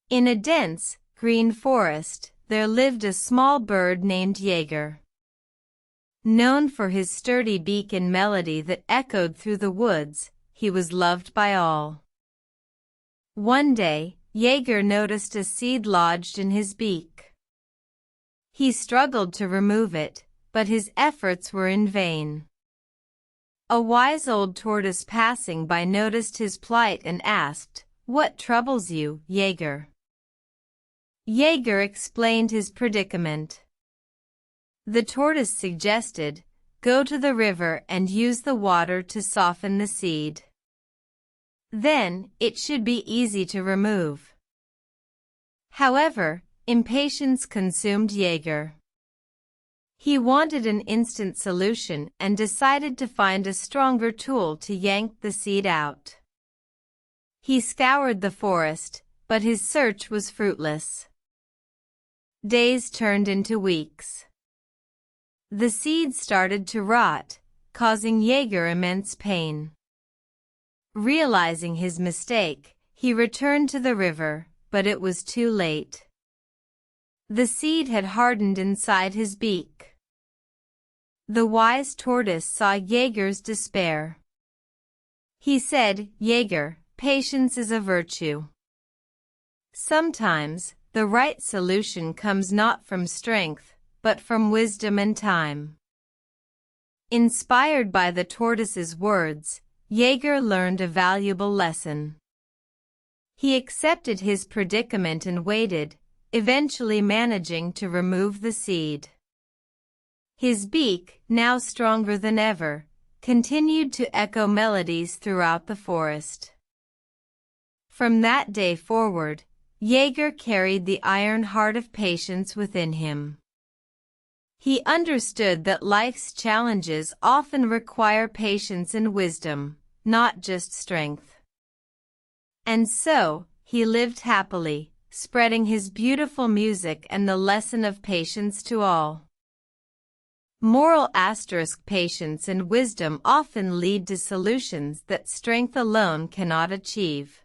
In a dense, green forest, there lived a small bird named Jaeger. Known for his sturdy beak and melody that echoed through the woods, he was loved by all. One day, Jaeger noticed a seed lodged in his beak. He struggled to remove it, but his efforts were in vain. A wise old tortoise passing by noticed his plight and asked, "What troubles you, Jaeger?" Jaeger explained his predicament. The tortoise suggested, "Go to the river and use the water to soften the seed. Then, it should be easy to remove." However, impatience consumed Jaeger. He wanted an instant solution and decided to find a stronger tool to yank the seed out. He scoured the forest, but his search was fruitless. Days turned into weeks. The seed started to rot, causing Jaeger immense pain. Realizing his mistake, he returned to the river, but it was too late. The seed had hardened inside his beak. The wise tortoise saw Jaeger's despair. He said, "Jaeger, patience is a virtue. Sometimes, the right solution comes not from strength, but from wisdom and time." Inspired by the tortoise's words, Jaeger learned a valuable lesson. He accepted his predicament and waited, eventually managing to remove the seed. His beak, now stronger than ever, continued to echo melodies throughout the forest. From that day forward, Jaeger carried the iron heart of patience within him. He understood that life's challenges often require patience and wisdom, not just strength. And so, he lived happily, spreading his beautiful music and the lesson of patience to all. Moral **: patience and wisdom often lead to solutions that strength alone cannot achieve.